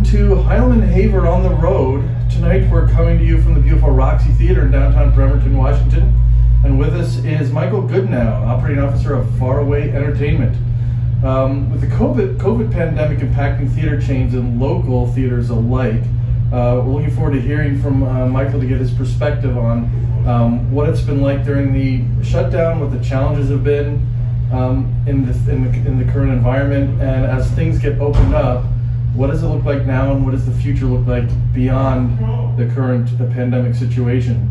welcome to Heilman Haver on the Road. Tonight we're coming to you from the beautiful Roxy Theater in downtown Bremerton, Washington. And with us is Michael Goodnow, operating officer of Faraway Entertainment. With the COVID pandemic impacting theater chains and local theaters alike, we're looking forward to hearing from Michael to get his perspective on what it's been like during the shutdown, what the challenges have been in the current environment, and as things get opened up, what does it look like now, and what does the future look like beyond the current pandemic situation?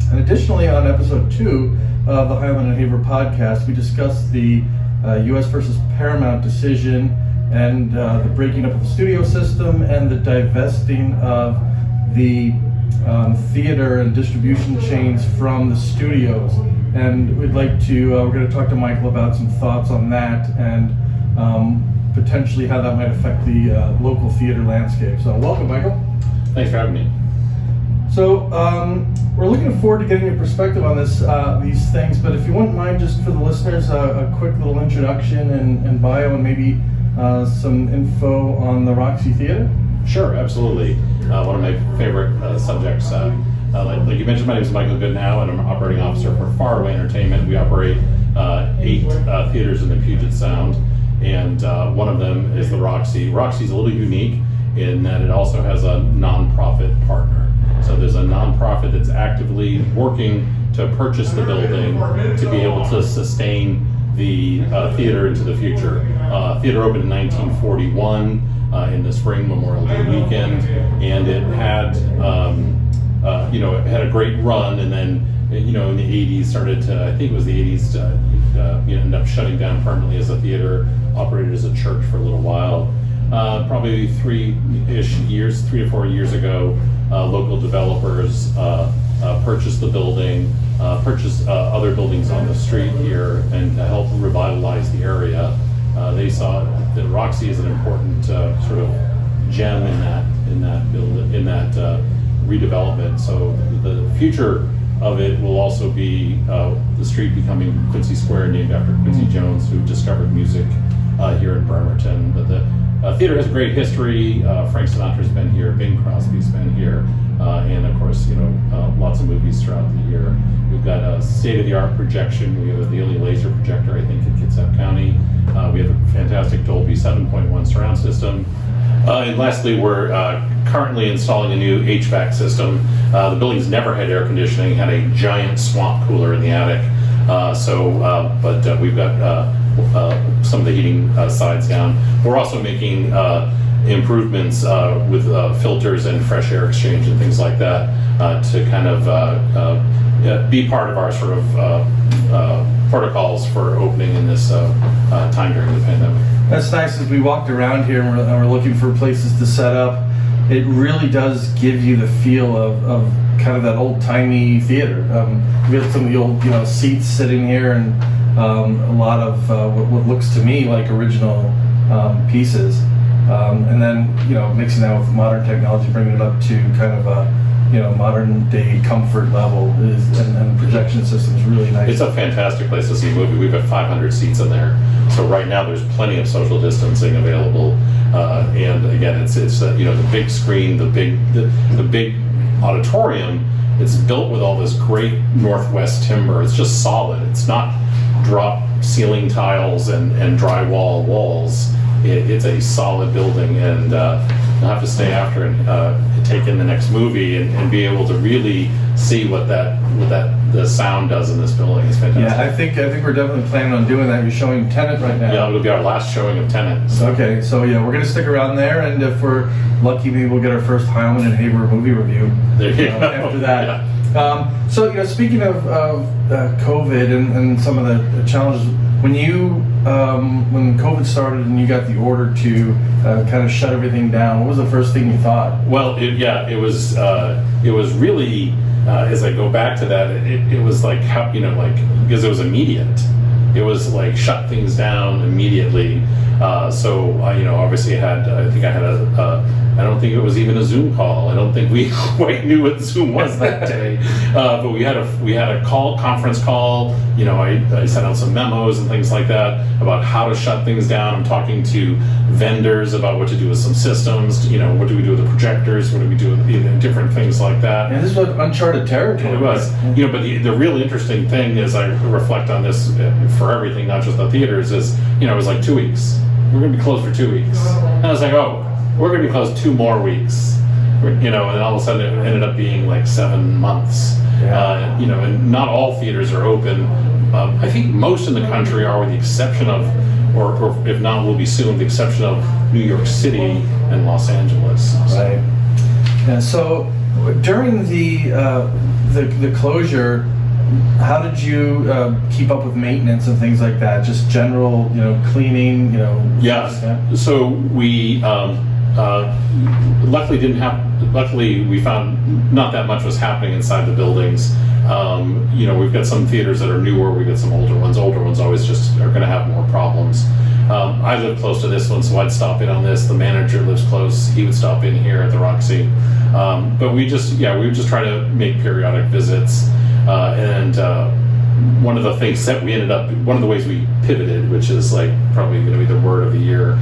And additionally, on episode 2 of the Heilman and Haver podcast, we discussed the U.S. versus Paramount decision and the breaking up of the studio system and the divesting of the theater and distribution chains from the studios. And we're going to talk to Michael about some thoughts on that and potentially how that might affect the local theater landscape. So welcome, Michael. Thanks for having me. So we're looking forward to getting your perspective on these things, but if you wouldn't mind, just for the listeners, a quick little introduction and bio, and maybe some info on the Roxy Theater. Sure, absolutely. One of my favorite subjects. Like you mentioned, my name is Michael Goodnow, and I'm an operating officer for Faraway Entertainment. We operate 8 theaters in the Puget Sound, and one of them is the Roxy. Roxy is a little unique in that it also has a nonprofit partner. So there's a nonprofit that's actively working to purchase the building to be able to sustain the theater into the future. Theater opened in 1941 in the spring Memorial Day weekend, and it had it had a great run, and then in the 80s started to, I think it was the 80s, ended up shutting down permanently as a theater, operated as a church for a little while. Probably 3 to 4 years ago, local developers purchased the building, purchased other buildings on the street here, and to help revitalize the area. They saw that Roxy is an important sort of gem in that redevelopment. So the future of it will also be the street becoming Quincy Square, named after Quincy Jones, who discovered music here in Bremerton. But the theater has a great history. Frank Sinatra's been here, Bing Crosby's been here, and of course, lots of movies throughout the year. We've got a state-of-the-art projection. We have the only laser projector, I think, in Kitsap County. We have a fantastic Dolby 7.1 surround system. And lastly, we're currently installing a new HVAC system. The building's never had air conditioning, had a giant swamp cooler in the attic. But we've got some of the heating sides down. We're also making improvements with filters and fresh air exchange and things like that to kind of be part of our sort of protocols for opening in this time during the pandemic. That's nice. As we walked around here and we're looking for places to set up, it really does give you the feel of kind of that old-timey theater. We have some of the old seats sitting here, and a lot of what looks to me like original pieces, and then mixing that with modern technology, bringing it up to kind of a modern day comfort level and the projection system is really nice. It's a fantastic place to see a movie. We've got 500 seats in there, so right now there's plenty of social distancing available. And again, it's the big screen, the big auditorium. It's built with all this great Northwest timber. It's just solid. It's not drop ceiling tiles and drywall walls. It's a solid building, and you'll have to stay after and take in the next movie and be able to really see what the sound does in this building. It's fantastic. Yeah, I think we're definitely planning on doing that. You're showing Tenet right now. Yeah, it'll be our last showing of Tenet. Okay, so yeah, we're going to stick around there, and if we're lucky, maybe we'll get our first Heilman and Haver movie review there you go. After that. Yeah. So speaking of COVID and some of the challenges, when COVID started and you got the order to kind of shut everything down, what was the first thing you thought? Well, it was really as I go back to that, it was like how because it was immediate. It was like shut things down immediately. So obviously I think I had I don't think it was even a Zoom call. I don't think we quite knew what Zoom was that day. But we had a conference call. You know, I sent out some memos and things like that about how to shut things down. I'm talking to vendors about what to do with some systems. You know, what do we do with the projectors? What do we do with different things like that? And this was uncharted territory. It was. You know, but the real interesting thing is, I reflect on this for everything, not just the theaters, is, you know, it was like 2 weeks. We're going to be closed for 2 weeks. And I was like, oh, we're going to be closed 2 more weeks. You know, and all of a sudden it ended up being like 7 months. Yeah. You know, and not all theaters are open. I think most in the country are, with the exception of, or if not, will be soon, the exception of New York City and Los Angeles. Right. Yeah, so during the closure, how did you keep up with maintenance and things like that? Just general, you know, cleaning, you know? Yeah. So we luckily we found not that much was happening inside the buildings. You know, we've got some theaters that are newer, we've got some older ones. Older ones always just are going to have more problems. I live close to this one, so I'd stop in on this. The manager lives close, he would stop in here at the Roxy. But we would just try to make periodic visits. One of the things that one of the ways we pivoted, which is like probably going to be the word of the year,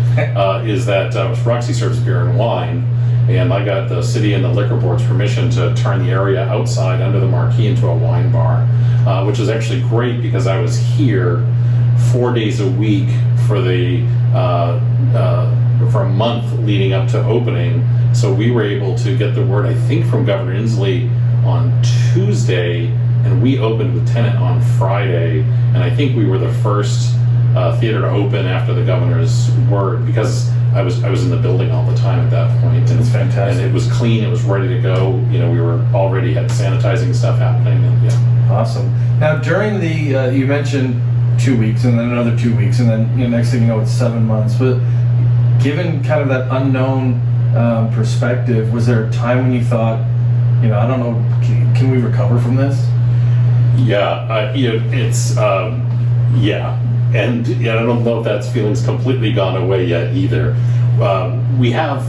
is that Roxy serves beer and wine, and I got the city and the liquor board's permission to turn the area outside under the marquee into a wine bar, which is actually great because I was here 4 days a week for a month leading up to opening. So we were able to get the word, I think, from Governor Inslee on Tuesday, and we opened with tenant on Friday, and I think we were the first theater to open after the governor's word, because I was in the building all the time at that point. And it's fantastic. And it was clean, it was ready to go. You know, we were already had sanitizing stuff happening. And, yeah. Awesome. Now during the, you mentioned 2 weeks and then another 2 weeks, and then, you know, next thing you know, it's 7 months. But given kind of that unknown perspective, was there a time when you thought, you know, I don't know, can we recover from this? Yeah, you know, it's yeah, and yeah, I don't know if that feeling's completely gone away yet either. We have,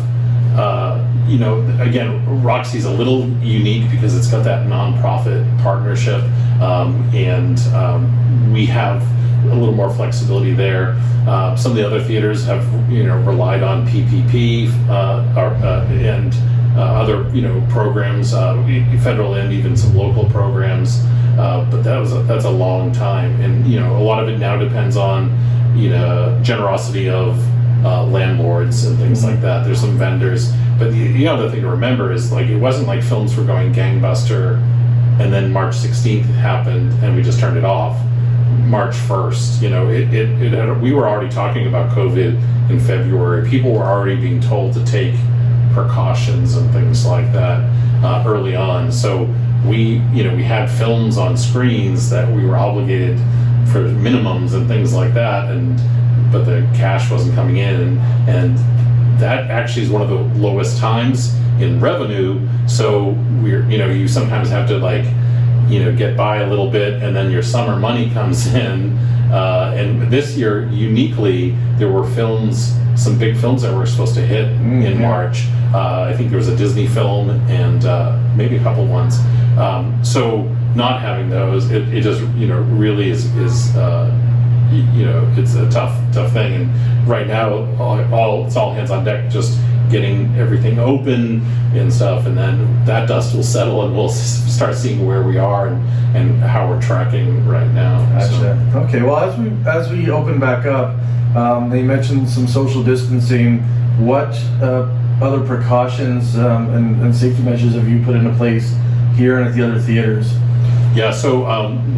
you know, again, Roxy's a little unique because it's got that nonprofit partnership, and we have a little more flexibility there. Some of the other theaters have, you know, relied on PPP and other, you know, programs, federal and even some local programs. But that's a long time, and, you know, a lot of it now depends on, you know, generosity of landlords and things like that. There's some vendors, but the other thing to remember is, like, it wasn't like films were going gangbuster, and then March 16th happened and we just turned it off. March 1st, you know, we were already talking about COVID in February. People were already being told to take precautions and things like that early on. So we had films on screens that we were obligated for minimums and things like that, but the cash wasn't coming in, and that actually is one of the lowest times in revenue. So you sometimes have to, like, you know, get by a little bit, and then your summer money comes in. And this year, uniquely, there were some big films that were supposed to hit in March. I think there was a Disney film and maybe a couple ones. So not having those, it just, you know, really is you know, it's a tough thing. And right now, it's all hands on deck, just getting everything open and stuff, and then that dust will settle and we'll start seeing where we are and how we're tracking right now. Gotcha. So. Okay, well, as we open back up, they mentioned some social distancing. What other precautions and safety measures have you put into place here and at the other theaters? Yeah, so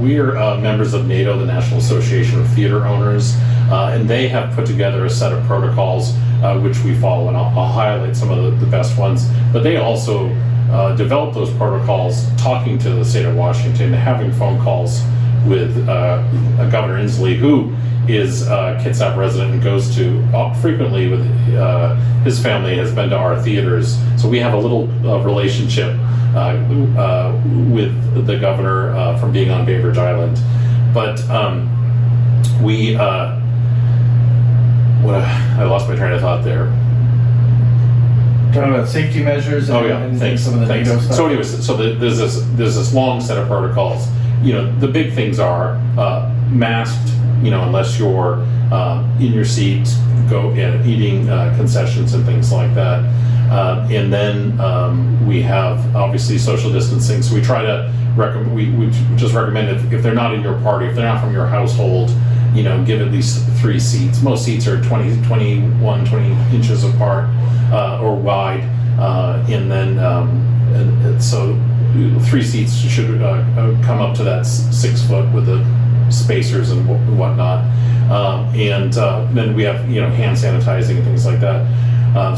we're members of NATO, the National Association of Theater Owners, and they have put together a set of protocols which we follow, and I'll highlight some of the best ones. But they also developed those protocols talking to the state of Washington, having phone calls with Governor Inslee, who is a Kitsap resident and goes to frequently with his family, has been to our theaters. So we have a little relationship with the governor from being on Bainbridge Island. But I lost my train of thought there. talking about safety measures and thanks. some of the NATO stuff. So anyways, there's this long set of protocols. The big things are masked, unless you're in your seat, eating concessions and things like that. And then we have obviously social distancing. So we try to we just recommend if they're not in your party, if they're not from your household, give at least 3 seats. Most seats are 20 inches apart or wide, and then so 3 seats should come up to that 6 foot with the spacers and whatnot, and then we have hand sanitizing and things like that.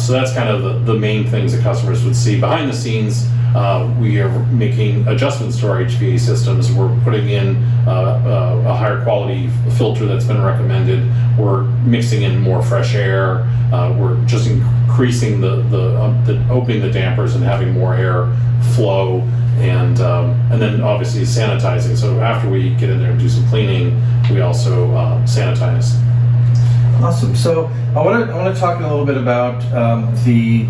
So that's kind of the main things that customers would see. Behind the scenes, we are making adjustments to our HVAC systems. We're putting in a higher quality filter that's been recommended. We're mixing in more fresh air. We're just increasing the opening the dampers and having more air flow, and then obviously sanitizing. So after we get in there and do some cleaning, we also sanitize. Awesome. So I want to talk a little bit about the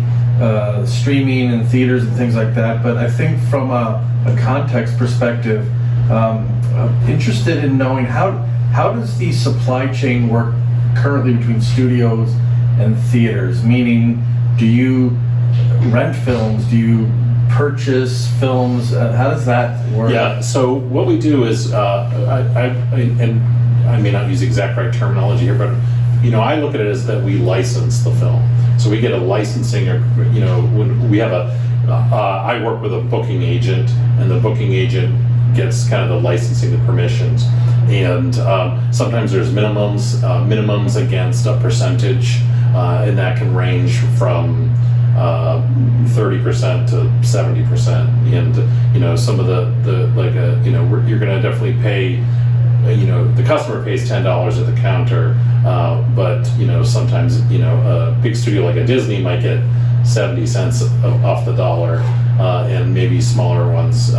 streaming and theaters and things like that. But I think from a context perspective, I'm interested in knowing how does the supply chain work currently between studios and theaters? Meaning, do you rent films? Do you purchase films? How does that work? Yeah. So what we do is, and I may not use the exact right terminology here, but I look at it as that we license the film. So we get a licensing, or when we have I work with a booking agent, and the booking agent gets kind of the licensing, the permissions, and sometimes there's minimums against a percentage, and that can range from 30% to 70%, and some of the like you're going to definitely pay. The customer pays $10 at the counter, but sometimes a big studio like a Disney might get 70 cents off the dollar, and maybe smaller ones,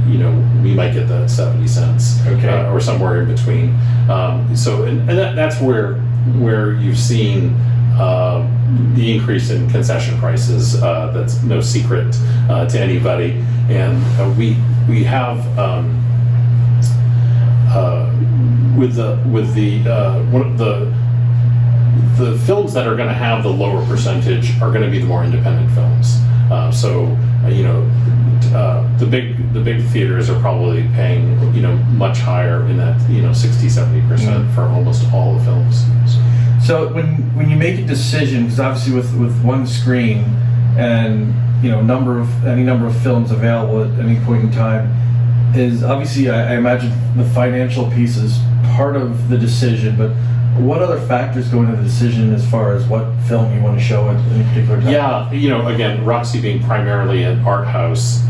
we might get that 70 cents, or somewhere in between. So that's where you've seen the increase in concession prices. That's no secret to anybody, and we have. With the films that are going to have the lower percentage are going to be the more independent films. The big theaters are probably paying much higher in that 60-70% for almost all the films. So when you make a decision, because obviously with one screen and any number of films available at any point in time, is obviously I imagine the financial piece is part of the decision, but what other factors go into the decision as far as what film you want to show at any particular time? Yeah, again, Roxy being primarily an art house,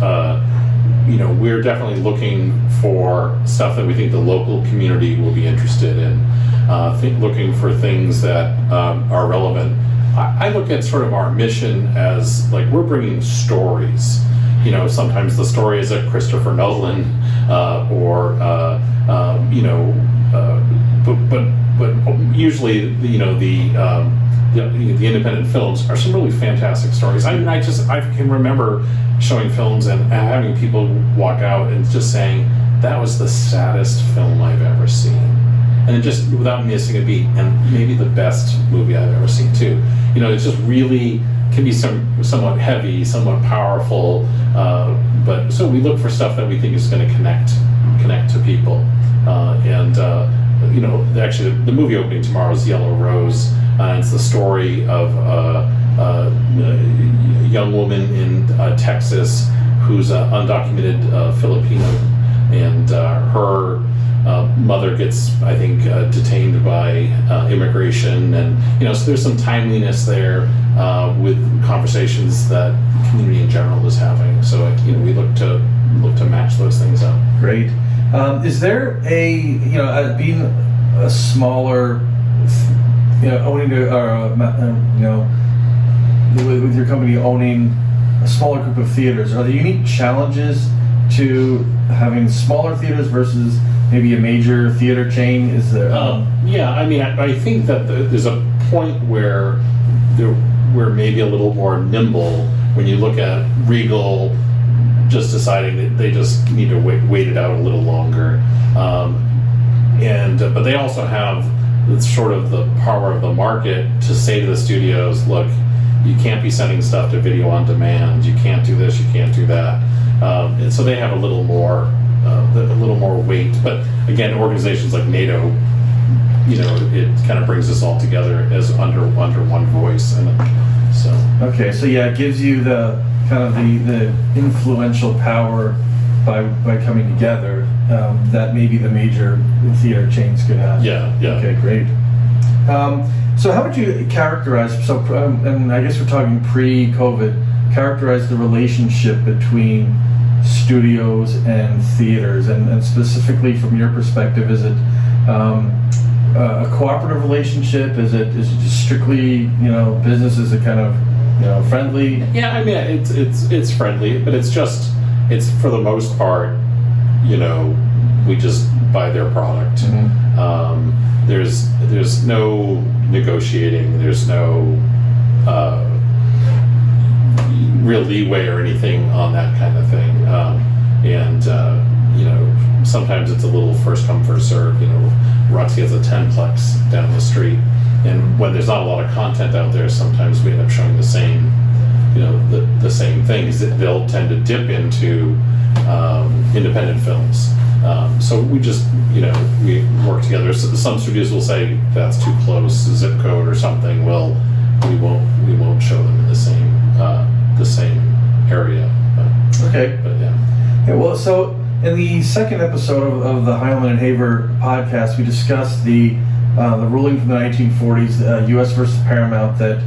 we're definitely looking for stuff that we think the local community will be interested in, looking for things that are relevant. I look at sort of our mission as like we're bringing stories. Sometimes the story is a Christopher Nolan, but usually the independent films are some really fantastic stories. I can remember showing films and having people walk out and just saying that was the saddest film I've ever seen, and just without missing a beat, and maybe the best movie I've ever seen too. It's just really can be somewhat heavy, somewhat powerful, but so we look for stuff that we think is going to connect to people, actually the movie opening tomorrow is Yellow Rose. It's the story of a young woman in Texas who's an undocumented Filipino, and her mother gets, I think, detained by immigration, and so there's some timeliness there with conversations that the community in general is having. So we look to match those things up. Great. Is there being a smaller, owning with your company owning a smaller group of theaters, are there unique challenges to having smaller theaters versus maybe a major theater chain? Is there? I think that there's a point where we're maybe a little more nimble when you look at Regal just deciding that they just need to wait it out a little longer. But they also have sort of the power of the market to say to the studios, look, you can't be sending stuff to video on demand. You can't do this. You can't do that. And so they have a little more weight. But again, organizations like NATO, it kind of brings us all together as under one voice. And so okay, so yeah, it gives you the kind of the influential power by coming together that maybe the major theater chains could have. Yeah. Okay, great. So how would you characterize, and I guess we're talking pre-COVID, characterize the relationship between studios and theaters, and specifically from your perspective, is it a cooperative relationship? Is it just strictly business? Is it kind of friendly? Yeah, I mean it's friendly, but it's for the most part, we just buy their product. Mm-hmm. There's no negotiating. There's no real leeway or anything on that kind of thing. Sometimes it's a little first come first serve. Roxy has a 10-plex down the street, and when there's not a lot of content out there, sometimes we end up showing the same the same things. They'll tend to dip into independent films. So we just, we work together. So some studios will say that's too close, zip code or something. Well, we won't show them in the same area. Okay. But yeah. Yeah. Well, so in the second episode of the Heilman and Haver podcast, we discussed the ruling from the 1940s, U.S. versus Paramount, that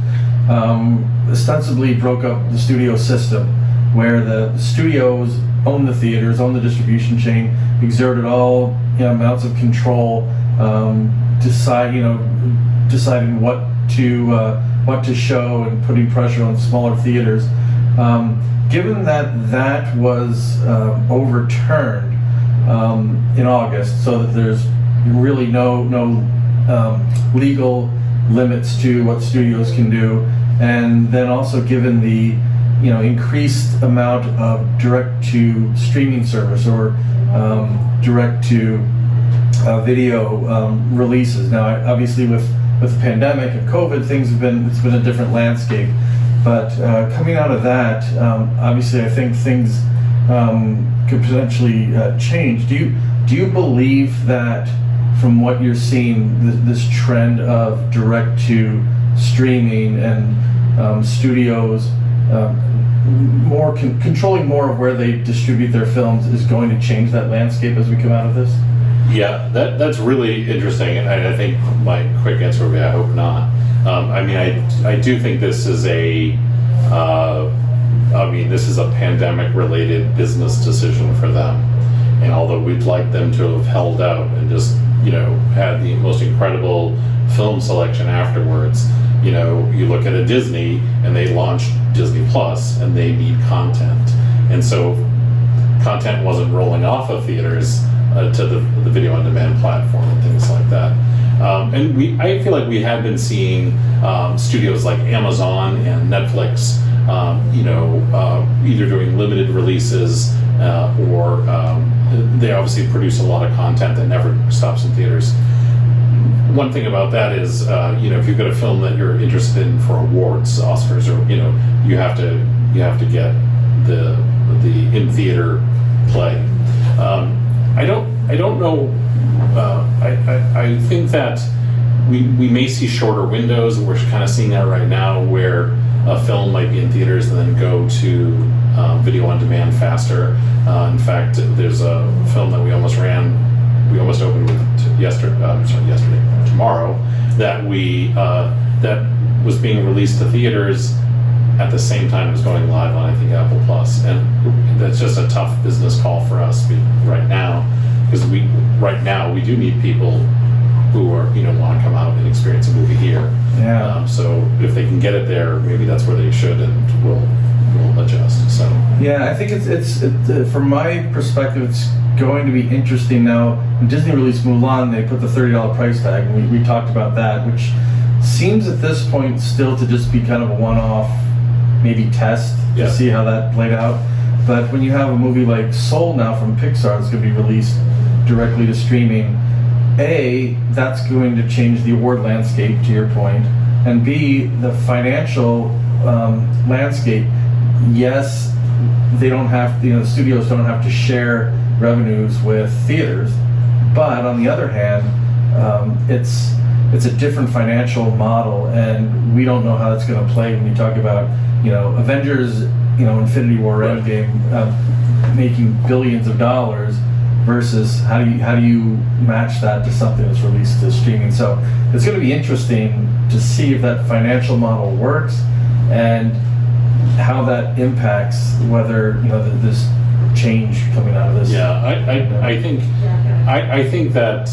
ostensibly broke up the studio system, where the studios owned the theaters, owned the distribution chain, exerted all amounts of control, deciding what to show and putting pressure on smaller theaters. Given that was overturned in August, so that there's really no legal limits to what studios can do, and then also given the increased amount of direct-to streaming service or direct-to video releases. Now, obviously, with the pandemic and COVID, it's been a different landscape. But coming out of that, obviously, I think things could potentially change. Do you believe that, from what you're seeing, this trend of direct-to streaming and studios controlling more of where they distribute their films is going to change that landscape as we come out of this? Yeah, that's really interesting, and I think my quick answer would be I hope not. I do think this is a pandemic-related business decision for them, and although we'd like them to have held out and just had the most incredible film selection afterwards, you look at a Disney and they launched Disney Plus and they need content, and so content wasn't rolling off of theaters to the video on demand platform and things like that. I feel like we have been seeing studios like Amazon and Netflix, either doing limited releases or they obviously produce a lot of content that never stops in theaters. One thing about that is, if you've got a film that you're interested in for awards, Oscars, or you have to get the in theater play. I don't know. I think that we may see shorter windows, and we're kind of seeing that right now, where a film might be in theaters and then go to video on demand faster. In fact, there's a film that we almost opened with tomorrow, that was being released to theaters at the same time as going live on, I think, Apple Plus, and that's just a tough business call for us right now, because we do need people who are want to come out and experience a movie here. Yeah. So if they can get it there, maybe that's where they should, and we'll adjust. So yeah, I think it's from my perspective, it's going to be interesting now. When Disney released Mulan, they put the $30 price tag, and we talked about that, which seems at this point still to just be kind of a one-off, maybe test to Yeah. see how that played out. But when you have a movie like Soul now from Pixar that's going to be released directly to streaming, A, that's going to change the award landscape, to your point, and B, the financial landscape. Yes, they don't have, the studios don't have to share revenues with theaters, but on the other hand, it's a different financial model, and we don't know how that's going to play when you talk about, Avengers, Infinity War, Right. Endgame, making billions of dollars versus how do you match that to something that's released to streaming. So it's going to be interesting to see if that financial model works and how that impacts whether this change coming out of this. Yeah, I think that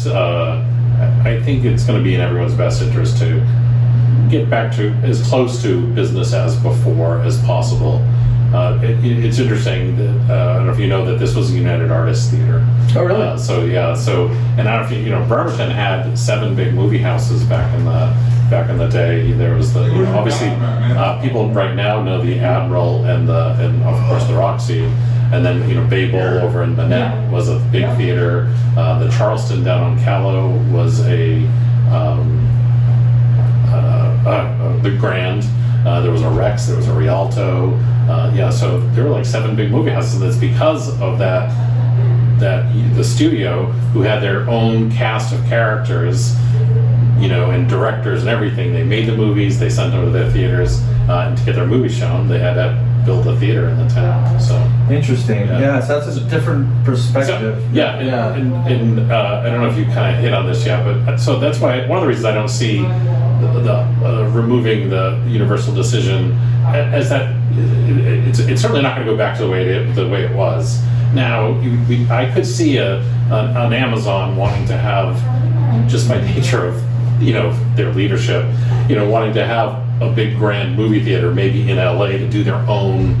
I think it's going to be in everyone's best interest to get back to as close to business as before as possible. It's interesting that I don't know if you know that this was a United Artists Theater. Oh, really? And I don't know if Bremerton had 7 big movie houses back in the day. There was obviously people right now know the Admiral and of course the Roxy, and then Babel over in Manette was a big theater. The Charleston down on Callow was the Grand. There was a Rex, there was a Rialto. So there were like 7 big movie houses, and it's because of that the studio, who had their own cast of characters, and directors and everything. They made the movies, they sent them to their theaters, and to get their movies shown, they had to build a theater in the town. So interesting. Yeah. So that's a different perspective. And I don't know if you kind of hit on this yet, but so that's why one of the reasons I don't see the removing the universal decision as that it's certainly not going to go back to the way it was. Now I could see an Amazon wanting to have, just by nature of their leadership, wanting to have a big grand movie theater maybe in LA to do their own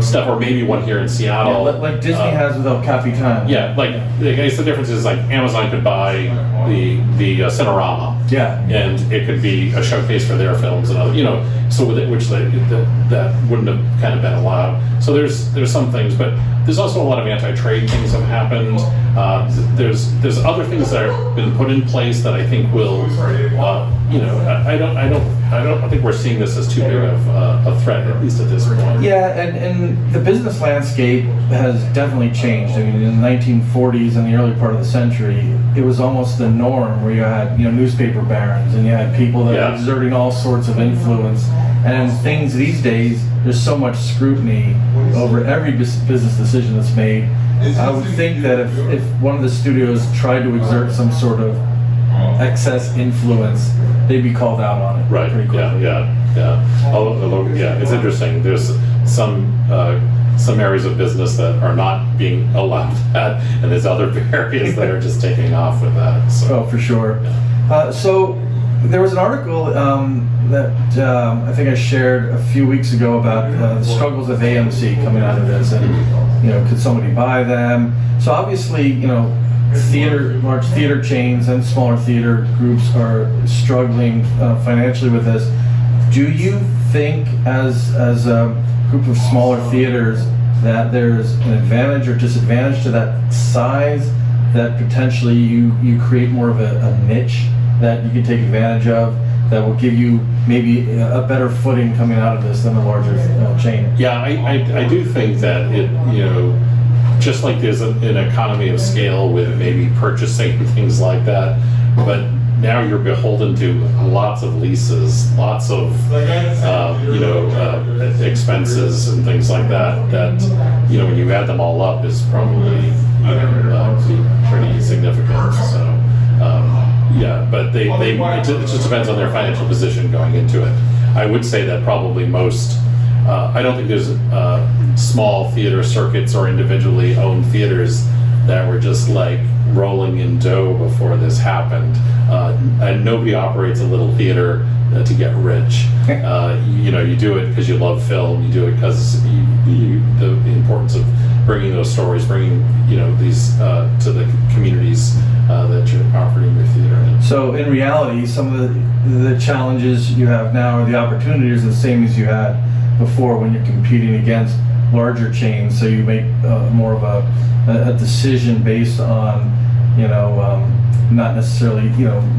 stuff, or maybe one here in Seattle, like Disney has with El Capitan. Yeah, like I guess the difference is like Amazon could buy the Cinerama, and it could be a showcase for their films and other, so with it, which that wouldn't have kind of been allowed. So there's some things, but there's also a lot of anti-trade things have happened. There's other things that have been put in place that I think will, I don't think we're seeing this as too big of a threat, at least at this point. Yeah, and the business landscape has definitely changed. I mean, in the 1940s and the early part of the century, it was almost the norm where you had newspaper barons and you had people that were exerting all sorts of influence. And things these days, there's so much scrutiny over every business decision that's made. I would think that if one of the studios tried to exert some sort of excess influence, they'd be called out on it pretty quickly. Yeah. Although, it's interesting. There's some areas of business that are not being allowed that, and there's other areas that are just taking off with that. So. Oh, for sure. So there was an article that I think I shared a few weeks ago about the struggles of AMC coming out of this, and could somebody buy them? So obviously, large theater chains and smaller theater groups are struggling financially with this. Do you think, as a group of smaller theaters, that there's an advantage or disadvantage to that size, that potentially you create more of a niche that you can take advantage of, that will give you maybe a better footing coming out of this than a larger chain? Yeah, I do think that it, just like there's an economy of scale with maybe purchasing and things like that, but now you're beholden to lots of leases, lots of expenses and things like that. That when you add them all up, is probably pretty significant. So but it just depends on their financial position going into it. I would say that probably most. I don't think there's small theater circuits or individually owned theaters that were just like rolling in dough before this happened. And nobody operates a little theater to get rich. You do it because you love film. You do it because the importance of bringing those stories, bringing these to the communities that you're operating your theater in. So in reality, some of the challenges you have now or the opportunities are the same as you had before when you're competing against larger chains. So you make more of a decision based on, not necessarily,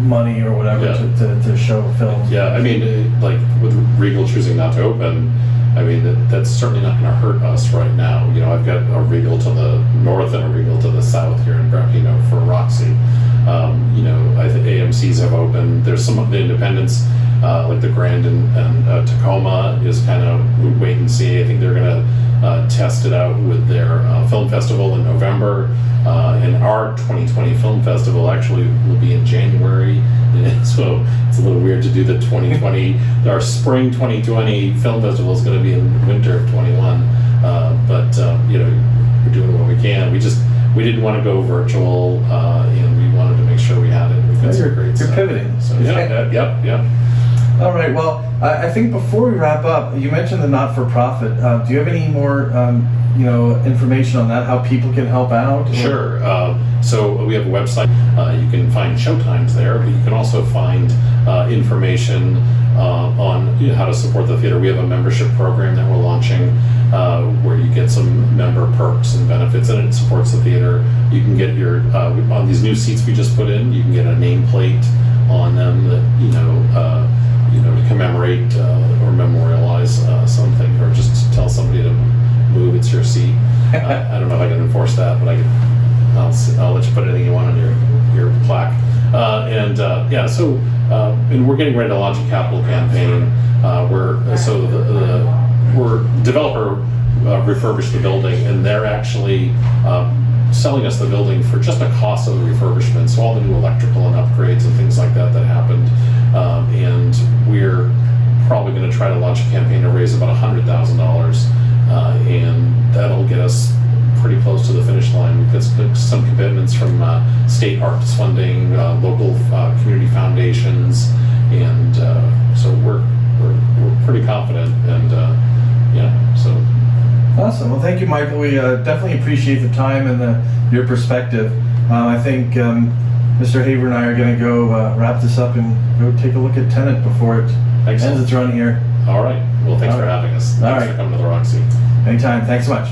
money or whatever to show films. Yeah, I mean, like with Regal choosing not to open, I mean, that's certainly not going to hurt us right now. I've got a Regal to the north and a Regal to the south here in Bremerton, for Roxy. I think AMCs have opened. There's some of the independents, like the Grand and Tacoma is kind of wait and see. I think they're going to test it out with their film festival in November. And our 2020 film festival actually will be in January. So it's a little weird to do the 2020, our spring 2020 film festival is going to be in winter of 21. But we're doing what we can. We didn't want to go virtual, and we wanted to make sure we had it. We've got some great stuff. You're pivoting. So yep. All right. Well, I think before we wrap up, you mentioned the not-for-profit. Do you have any more, information on that? How people can help out? Sure. So we have a website. You can find showtimes there, but you can also find information on how to support the theater. We have a membership program that we're launching where you get some member perks and benefits, and it supports the theater. You can get your on these new seats we just put in. You can get a nameplate on them that to commemorate or memorialize something, or just to tell somebody to move. It's your seat. I don't know if I can enforce that, but I'll let you put anything you want on your plaque. And we're getting ready to launch a capital campaign. We're developer refurbished the building, and they're actually selling us the building for just the cost of the refurbishment. So all the new electrical and upgrades and things like that happened, and we're probably going to try to launch a campaign to raise about $100,000, and that'll get us pretty close to the finish line. We've got some commitments from state arts funding, local community foundations, and so we're pretty confident. And so. Awesome. Well, thank you, Michael. We definitely appreciate the time and your perspective. I think Mr. Haver and I are going to go wrap this up and go take a look at Tenet before it ends its run here. All right. Well, thanks for having us. Thanks for coming to the Roxy. Anytime. Thanks so much.